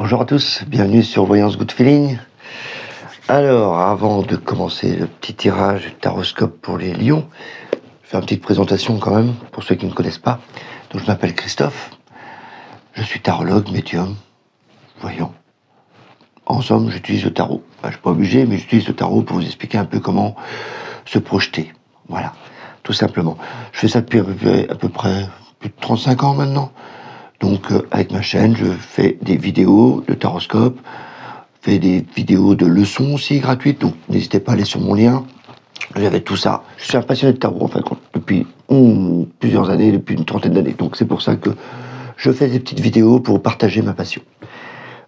Bonjour à tous, bienvenue sur Voyance Good Feeling. Alors, avant de commencer le petit tirage du taroscope pour les lions, je vais faire une petite présentation quand même, pour ceux qui ne connaissent pas. Donc, je m'appelle Christophe, je suis tarologue, médium, voyant. En somme, j'utilise le tarot. Je ne suis pas obligé, mais j'utilise le tarot pour vous expliquer un peu comment se projeter. Voilà, tout simplement. Je fais ça depuis à peu près plus de 35 ans maintenant. Donc, avec ma chaîne, je fais des vidéos de taroscope, fais des vidéos de leçons aussi gratuites, donc n'hésitez pas à aller sur mon lien. J'avais tout ça. Je suis un passionné de tarot, en fait, depuis plusieurs années, depuis une trentaine d'années. Donc, c'est pour ça que je fais des petites vidéos pour partager ma passion.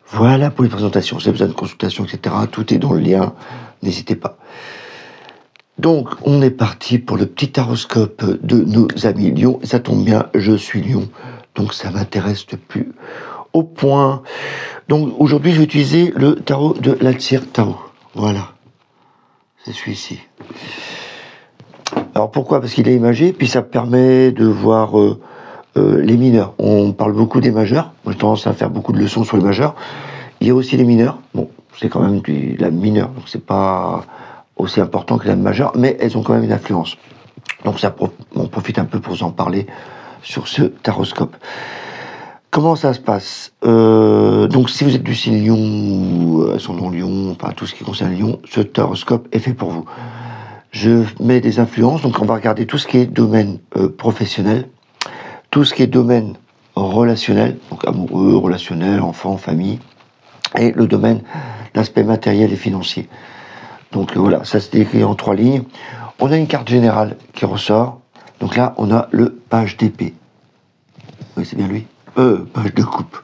Voilà pour les présentations. Si vous avez besoin de consultation, etc., tout est dans le lien. N'hésitez pas. Donc, on est parti pour le petit taroscope de nos amis lions. Et ça tombe bien, je suis lion. Donc ça m'intéresse plus au point. Donc aujourd'hui, je vais utiliser le tarot de l'Altir Tarot. Voilà. C'est celui-ci. Alors pourquoi? Parce qu'il est imagé, puis ça permet de voir les mineurs. On parle beaucoup des majeurs. Moi, j'ai tendance à faire beaucoup de leçons sur les majeurs. Il y a aussi les mineurs. Bon, c'est quand même la mineure, donc c'est pas aussi important que la majeure, mais elles ont quand même une influence. Donc on profite un peu pour en parler sur ce taroscope. Comment ça se passe? Donc si vous êtes du signe lion ou ascendant lion, enfin tout ce qui concerne lion, ce taroscope est fait pour vous. Je mets des influences, donc on va regarder tout ce qui est domaine professionnel, tout ce qui est domaine relationnel, donc amoureux, relationnel, enfant, famille, et le domaine, l'aspect matériel et financier. Donc voilà, ça se décrit en 3 lignes. On a une carte générale qui ressort. Donc là, on a le page d'épée. Oui, c'est bien lui. Page de coupe.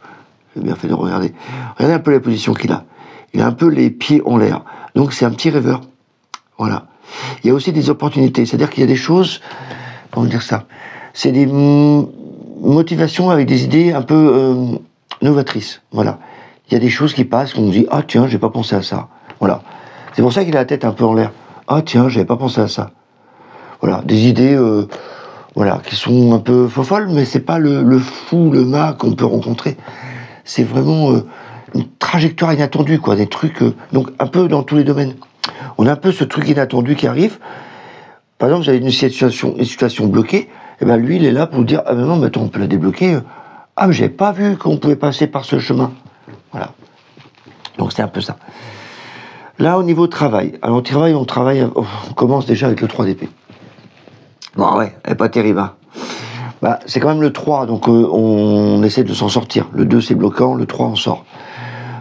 J'ai bien fait de regarder. Regardez un peu la position qu'il a. Il a un peu les pieds en l'air. Donc c'est un petit rêveur. Voilà. Il y a aussi des opportunités. C'est-à-dire qu'il y a des choses, comment dire ça, c'est des motivations avec des idées un peu novatrices. Voilà. Il y a des choses qui passent, qu'on nous dit, ah tiens, j'ai pas pensé à ça. Voilà. C'est pour ça qu'il a la tête un peu en l'air. Ah tiens, j'avais pas pensé à ça. Voilà, des idées voilà, qui sont un peu folles, mais c'est pas le fou, le mât qu'on peut rencontrer. C'est vraiment une trajectoire inattendue, quoi, des trucs, donc un peu dans tous les domaines. On a un peu ce truc inattendu qui arrive. Par exemple, vous avez une situation bloquée, et ben lui, il est là pour vous dire, ah ben non, mais attends, on peut la débloquer. Ah, mais j'avais pas vu qu'on pouvait passer par ce chemin. Voilà. Donc c'est un peu ça. Là, au niveau travail. Alors, on commence déjà avec le 3 d'épée. Bon, ouais, elle est pas terrible, hein. Bah, c'est quand même le 3, donc on essaie de s'en sortir. Le 2, c'est bloquant, le 3, on sort.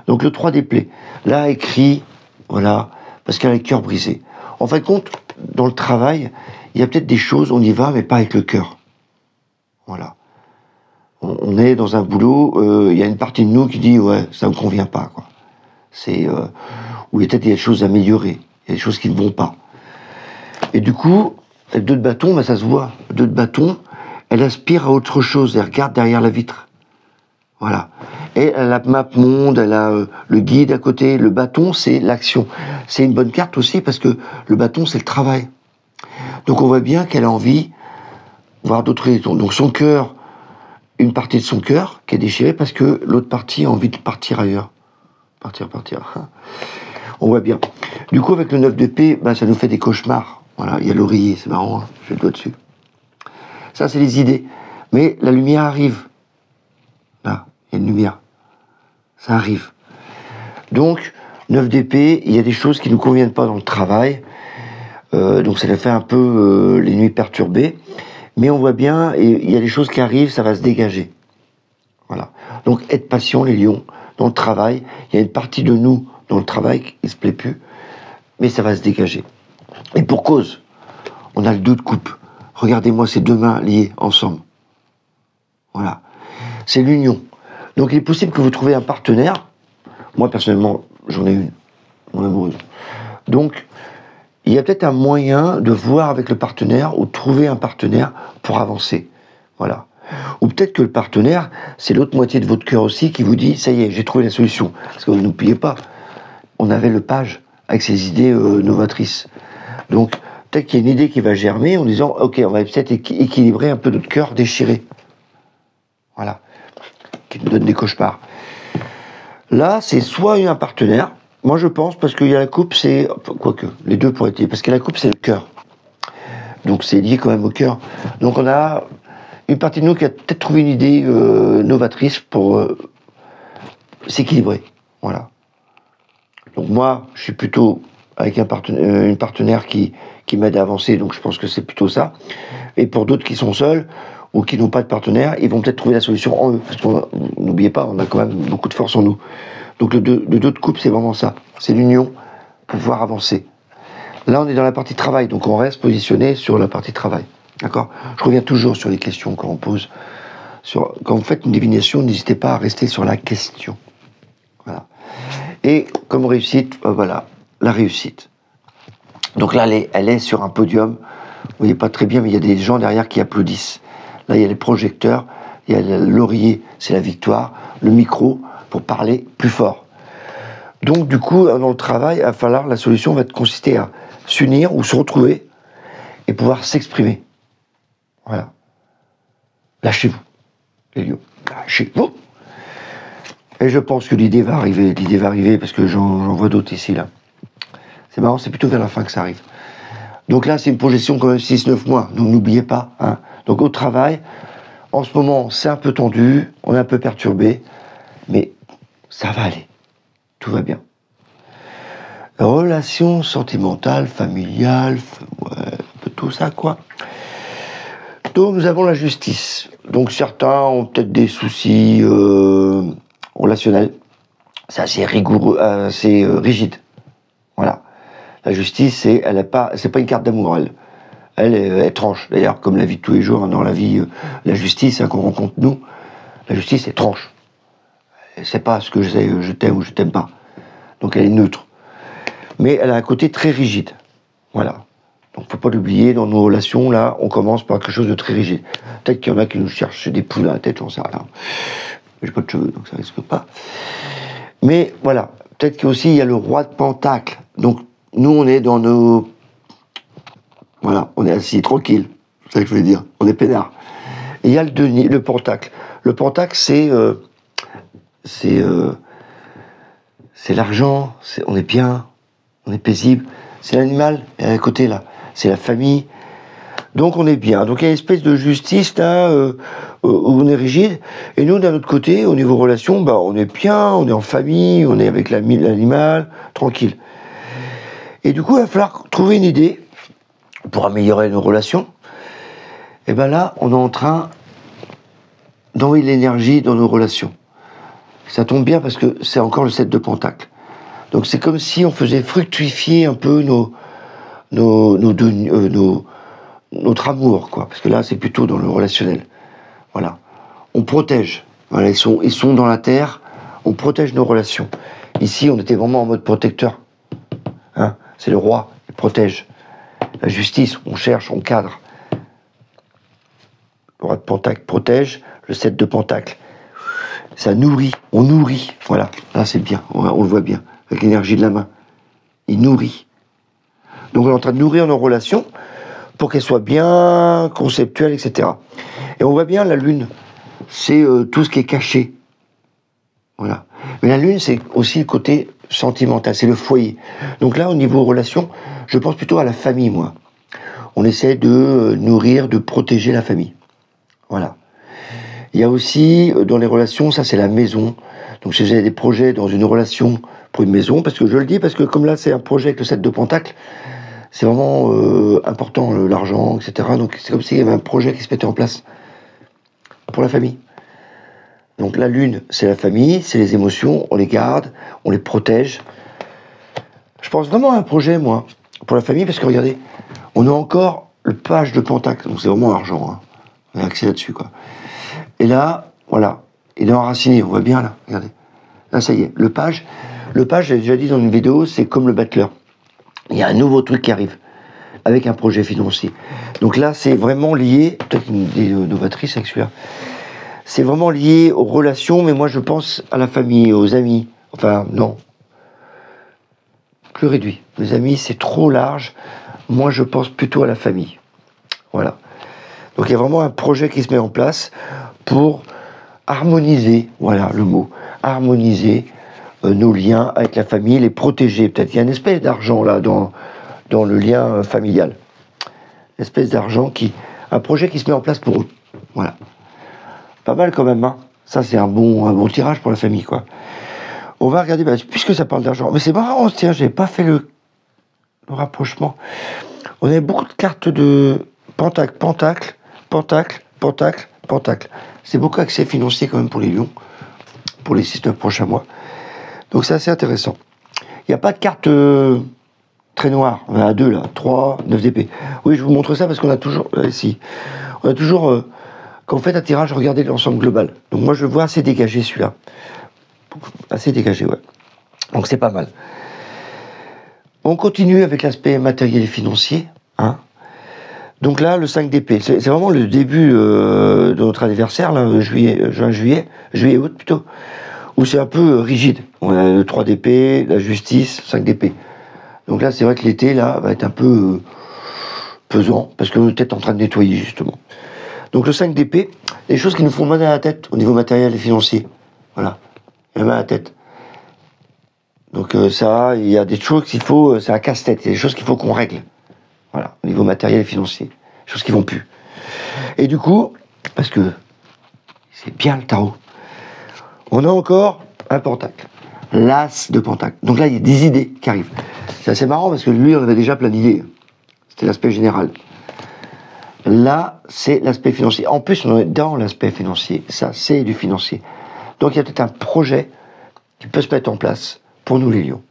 Donc, le 3 d'épée. Là, écrit, voilà, parce qu'elle a le cœur brisé. En fin de compte, dans le travail, il y a peut-être des choses, on y va, mais pas avec le cœur. Voilà. On est dans un boulot, il y a une partie de nous qui dit, ouais, ça me convient pas, quoi. C'est... où il y a peut-être des choses à améliorer, il y a des choses qui ne vont pas. Et du coup, avec 2 de bâton, ben ça se voit. 2 de bâton, elle aspire à autre chose, elle regarde derrière la vitre. Voilà. Et elle a la map monde, elle a le guide à côté. Le bâton, c'est l'action. C'est une bonne carte aussi parce que le bâton, c'est le travail. Donc on voit bien qu'elle a envie de voir d'autres raisons. Donc son cœur, une partie de son cœur qui est déchirée parce que l'autre partie a envie de partir ailleurs. Partir. On voit bien. Du coup, avec le 9 d'épée, ben, ça nous fait des cauchemars. Voilà, il y a l'oreiller, c'est marrant, hein, j'ai le doigt dessus. Ça, c'est les idées. Mais la lumière arrive. Là, il y a une lumière. Ça arrive. Donc, 9 d'épée, il y a des choses qui ne nous conviennent pas dans le travail. Donc, ça nous fait un peu les nuits perturbées. Mais on voit bien, et il y a des choses qui arrivent, ça va se dégager. Voilà. Donc, être patient, les lions. Dans le travail, il y a une partie de nous dans le travail qui ne se plaît plus, mais ça va se dégager. Et pour cause, on a le 2 de coupe. Regardez-moi ces 2 mains liées ensemble. Voilà. C'est l'union. Donc il est possible que vous trouviez un partenaire. Moi, personnellement, j'en ai une, mon amoureuse. Donc, il y a peut-être un moyen de voir avec le partenaire ou de trouver un partenaire pour avancer. Voilà. Ou peut-être que le partenaire, c'est l'autre moitié de votre cœur aussi qui vous dit, ça y est, j'ai trouvé la solution. Parce que vous n'oubliez pas, on avait le page avec ses idées novatrices. Donc, peut-être qu'il y a une idée qui va germer en disant, ok, on va peut-être équilibrer un peu notre cœur déchiré. Voilà. Qui nous donne des cauchemars. Là, c'est soit un partenaire, moi je pense, parce qu'il y a la coupe, c'est... Quoique, les deux pourraient être... Parce que la coupe, c'est le cœur. Donc c'est lié quand même au cœur. Donc on a une partie de nous qui a peut-être trouvé une idée novatrice pour s'équilibrer. Voilà. Donc moi, je suis plutôt avec une partenaire qui m'aide à avancer, donc je pense que c'est plutôt ça. Et pour d'autres qui sont seuls ou qui n'ont pas de partenaire, ils vont peut-être trouver la solution en eux. Parce qu'on n'oubliez pas, on a quand même beaucoup de force en nous. Donc le 2 de coupe, c'est vraiment ça. C'est l'union pour pouvoir avancer. Là, on est dans la partie travail, donc on reste positionné sur la partie travail. D'accord ? Je reviens toujours sur les questions qu'on pose. Quand vous faites une divination, n'hésitez pas à rester sur la question. Voilà. Et comme réussite, voilà, la réussite. Donc là, elle est sur un podium. Vous voyez pas très bien, mais il y a des gens derrière qui applaudissent. Là, il y a les projecteurs, il y a le laurier, c'est la victoire, le micro pour parler plus fort. Donc du coup, dans le travail, la solution va consister à s'unir ou se retrouver et pouvoir s'exprimer. Voilà. Lâchez-vous, les lions. Lâchez-vous. Et je pense que l'idée va arriver parce que j'en vois d'autres ici, là. C'est marrant, c'est plutôt vers la fin que ça arrive. Donc là, c'est une projection quand même 6-9 mois, donc n'oubliez pas. Hein. Donc au travail, en ce moment, c'est un peu tendu, on est un peu perturbé, mais ça va aller. Tout va bien. Relations sentimentales, familiales, ouais, un peu tout ça, quoi. Donc nous avons la justice. Donc certains ont peut-être des soucis relationnels. C'est assez rigoureux, assez rigide. Voilà. La justice, c'est pas une carte d'amour, elle est étrange. D'ailleurs, comme la vie de tous les jours, hein, dans la vie, la justice qu'on rencontre nous, la justice est tranche. C'est pas ce que je t'aime ou je t'aime pas. Donc elle est neutre. Mais elle a un côté très rigide. Voilà. Donc faut pas l'oublier, dans nos relations, là, on commence par quelque chose de très rigide. Peut-être qu'il y en a qui nous cherchent des poules à la tête, j'en sais rien. J'ai pas de cheveux, donc ça risque pas. Mais voilà, peut-être qu'aussi il y a le roi de Pentacle. Donc nous, on est dans nos... Voilà, on est assis tranquille, c'est ça que je veux dire. On est peinard. Et il y a le Pentacle. Le Pentacle, c'est l'argent, on est bien, on est paisible. C'est l'animal, à côté là, c'est la famille. Donc on est bien. Donc il y a une espèce de justice là, où on est rigide. Et nous, d'un autre côté, au niveau relation, bah, on est bien, on est en famille, on est avec l'animal, tranquille. Et du coup, il va falloir trouver une idée pour améliorer nos relations. Et bien là, on est en train d'envoyer de l'énergie dans nos relations. Ça tombe bien parce que c'est encore le 7 de Pentacle. Donc c'est comme si on faisait fructifier un peu notre amour, quoi. Parce que là, c'est plutôt dans le relationnel. Voilà. On protège. Voilà, ils sont dans la terre. On protège nos relations. Ici, on était vraiment en mode protecteur. Hein, c'est le roi, il protège. La justice, on cherche, on cadre. Le roi de Pentacle protège. Le 7 de Pentacle, ça nourrit. On nourrit. Voilà. Là, c'est bien. On le voit bien. Avec l'énergie de la main. Il nourrit. Donc on est en train de nourrir nos relations pour qu'elles soient bien conceptuelles, etc. Et on voit bien la lune, c'est tout ce qui est caché. Voilà. Mais la lune, c'est aussi le côté sentimental, c'est le foyer. Donc là, au niveau relations, je pense plutôt à la famille, moi. On essaie de nourrir, de protéger la famille. Voilà. Il y a aussi, dans les relations, ça c'est la maison. Donc si vous avez des projets dans une relation pour une maison, parce que je le dis, parce que comme là c'est un projet avec le 7 de Pentacle, c'est vraiment important, l'argent, etc. Donc c'est comme s'il y avait un projet qui se mettait en place pour la famille. Donc la lune, c'est la famille, c'est les émotions, on les garde, on les protège. Je pense vraiment à un projet, moi, pour la famille, parce que regardez, on a encore le page de Pentacle, donc c'est vraiment argent, hein. On a accès là-dessus, quoi. Et là, voilà, il est enraciné, on voit bien là, regardez. Là, ça y est, le page, j'ai déjà dit dans une vidéo, c'est comme le battleur. Il y a un nouveau truc qui arrive, avec un projet financier. Donc là, c'est vraiment lié, peut-être une idée novatrice avec celui-là, c'est vraiment lié aux relations, mais moi je pense à la famille, aux amis. Enfin, non. Plus réduit. Les amis, c'est trop large. Moi, je pense plutôt à la famille. Voilà. Donc il y a vraiment un projet qui se met en place pour harmoniser, voilà le mot, harmoniser nos liens avec la famille, les protéger. Peut-être il y a une espèce d'argent là dans le lien familial. Une espèce d'argent un projet qui se met en place pour eux. Voilà. Pas mal quand même, hein. Ça, c'est un bon tirage pour la famille, quoi. On va regarder, puisque ça parle d'argent. Mais c'est marrant, tiens, j'ai pas fait le rapprochement. On avait beaucoup de cartes de pentacle, pentacle, pentacle, pentacle, pentacle. C'est beaucoup accès financier quand même pour les lions, pour les 6-9 prochains mois. Donc c'est assez intéressant. Il n'y a pas de carte très noire. On en a 2 là, 3, 9 d'épée. Oui, je vous montre ça parce qu'on a toujours, ici, on a toujours, quand vous faites un tirage, regardez l'ensemble global. Donc moi je le vois assez dégagé celui-là. Assez dégagé, ouais. Donc c'est pas mal. On continue avec l'aspect matériel et financier. Hein. Donc là, le 5 d'épée, c'est vraiment le début de notre anniversaire, là, juillet-août plutôt, où c'est un peu rigide. On a le 3 d'épée, la justice, 5 d'épée. Donc là, c'est vrai que l'été, là, va être un peu pesant, parce que vous êtes peut-être en train de nettoyer, justement. Donc le 5 d'épée, les choses qui nous font mal à la tête, au niveau matériel et financier. Voilà. Il y a mal à la tête. Donc ça, il y a des choses qu'il faut, c'est un casse-tête, il y a des choses qu'il faut qu'on règle. Voilà, au niveau matériel et financier. Des choses qui vont plus. Et du coup, parce que c'est bien le tarot, on a encore un pentacle. L'as de pentacle. Donc là, il y a des idées qui arrivent. C'est assez marrant parce que lui, on avait déjà plein d'idées. C'était l'aspect général. Là, c'est l'aspect financier. En plus, on est dans l'aspect financier. Ça, c'est du financier. Donc il y a peut-être un projet qui peut se mettre en place pour nous les lions.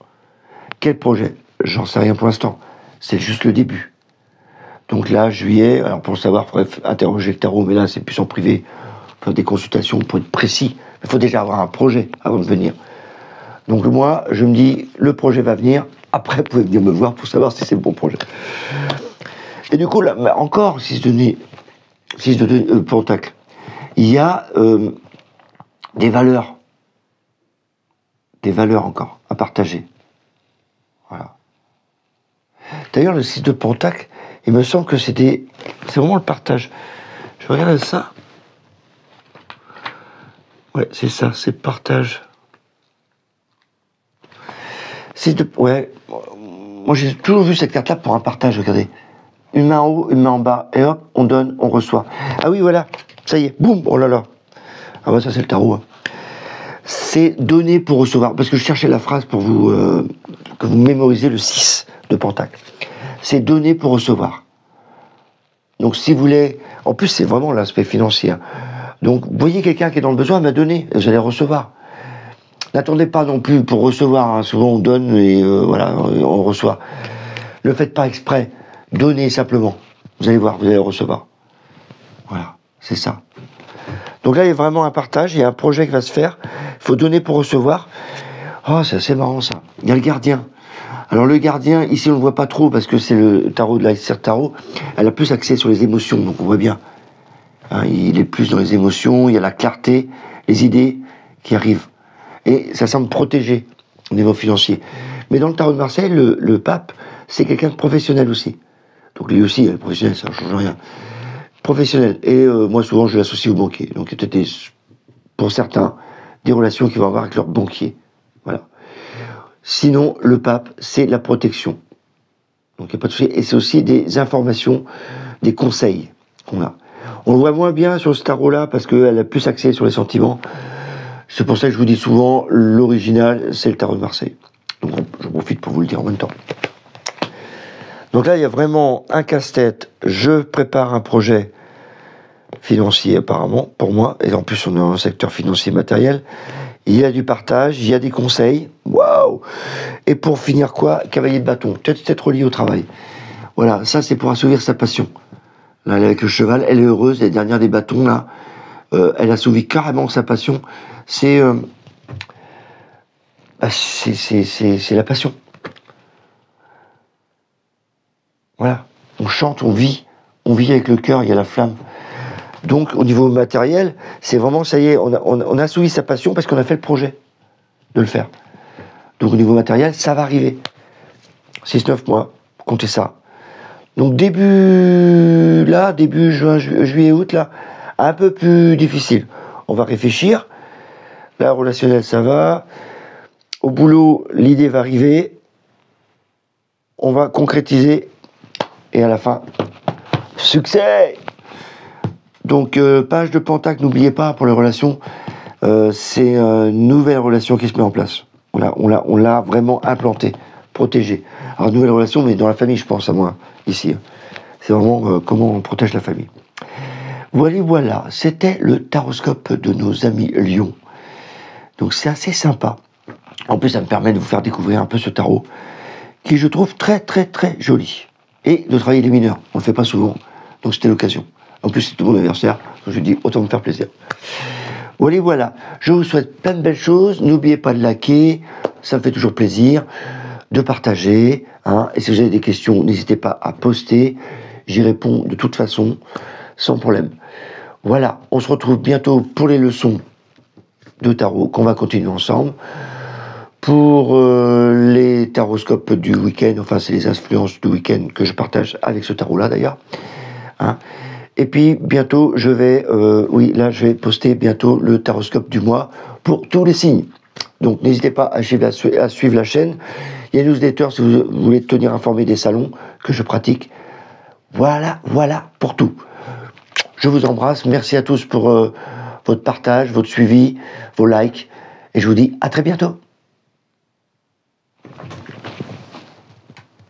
Quel projet? J'en sais rien pour l'instant. C'est juste le début. Donc là, juillet, alors pour le savoir, il faudrait interroger le tarot, mais là, c'est plus en privé. Faire des consultations pour être précis. Il faut déjà avoir un projet avant de venir. Donc moi, je me dis, le projet va venir. Après, vous pouvez venir me voir pour savoir si c'est le bon projet. Et du coup, là, encore, 6 de pentacle. Il y a des valeurs. Des valeurs encore à partager. Voilà. D'ailleurs, le 6 de pentacle, il me semble que c'est vraiment le partage. Je regarde ça. Ouais, c'est ça, c'est partage. Ouais. Moi, j'ai toujours vu cette carte-là pour un partage, regardez. Une main en haut, une main en bas. Et hop, on donne, on reçoit. Ah oui, voilà. Ça y est, boum, oh là là. Ah bah ça, c'est le tarot. Hein. C'est donner pour recevoir. Parce que je cherchais la phrase pour vous que vous mémorisez le 6 de pentacle. C'est donner pour recevoir. Donc si vous voulez... En plus, c'est vraiment l'aspect financier. Hein. Donc, vous voyez quelqu'un qui est dans le besoin, m'a donné, vous allez recevoir. N'attendez pas non plus pour recevoir. Hein. Souvent, on donne et voilà, on reçoit. Ne le faites pas exprès. Donnez simplement. Vous allez voir, vous allez recevoir. Voilà, c'est ça. Donc là, il y a vraiment un partage, il y a un projet qui va se faire. Il faut donner pour recevoir. Oh, c'est assez marrant ça. Il y a le gardien. Alors le gardien, ici on ne le voit pas trop parce que c'est le tarot de la Tarot. Elle a plus axé sur les émotions, donc on voit bien. Hein, il est plus dans les émotions, il y a la clarté, les idées qui arrivent. Et ça semble protégé au niveau financier. Mais dans le tarot de Marseille, le pape, c'est quelqu'un de professionnel aussi. Donc lui aussi, professionnel, ça ne change rien. Professionnel. Et moi, souvent, je l'associe au banquier. Donc il y a peut-être, pour certains, des relations qu'ils vont avoir avec leur banquier. Voilà. Sinon, le pape, c'est la protection. Donc il n'y a pas de souci. Et c'est aussi des informations, des conseils qu'on a. On le voit moins bien sur ce tarot-là parce qu'elle a plus axé sur les sentiments. C'est pour ça que je vous dis souvent, l'original, c'est le tarot de Marseille. Donc je profite pour vous le dire en même temps. Donc là, il y a vraiment un casse-tête. Je prépare un projet financier apparemment, pour moi. Et en plus, on est dans un secteur financier matériel. Il y a du partage, il y a des conseils. Waouh! Et pour finir quoi? Cavalier de bâton. Peut-être relié au travail. Voilà, ça c'est pour assouvir sa passion. Là, elle est avec le cheval, elle est heureuse. La dernière des bâtons, là, elle assouvit carrément sa passion. C'est la passion. Voilà. On chante, on vit avec le cœur, il y a la flamme. Donc, au niveau matériel, c'est vraiment, ça y est, on a assouvi sa passion parce qu'on a fait le projet de le faire. Donc, au niveau matériel, ça va arriver. 6-9 mois, comptez ça. Donc, début juin, juillet, août, là, un peu plus difficile. On va réfléchir. Là, relationnel, ça va. au boulot, l'idée va arriver, on va concrétiser, et à la fin, succès! Donc, page de Pentacle, n'oubliez pas, pour les relations, c'est une nouvelle relation qui se met en place. On l'a vraiment implanté, protégé. Alors, nouvelle relation, mais dans la famille, je pense, à moi, ici. C'est vraiment comment on protège la famille. Voilà, c'était le taroscope de nos amis Lions. Donc, c'est assez sympa. En plus, ça me permet de vous faire découvrir un peu ce tarot, qui je trouve très, très, très joli. Et de travailler les mineurs. On ne le fait pas souvent, donc c'était l'occasion. En plus, c'est mon anniversaire, donc je dis autant me faire plaisir. Voilà, je vous souhaite plein de belles choses. N'oubliez pas de liker, ça me fait toujours plaisir, de partager. Hein. Et si vous avez des questions, n'hésitez pas à poster. J'y réponds de toute façon, sans problème. Voilà, on se retrouve bientôt pour les leçons de tarot, qu'on va continuer ensemble. Pour les taroscopes du week-end, enfin c'est les influences du week-end que je partage avec ce tarot-là d'ailleurs. Hein. Et puis bientôt, je vais poster bientôt le taroscope du mois pour tous les signes. Donc n'hésitez pas à suivre la chaîne. Il y a une newsletter si vous voulez tenir informé des salons que je pratique. Voilà pour tout. Je vous embrasse. Merci à tous pour votre partage, votre suivi, vos likes. Et je vous dis à très bientôt.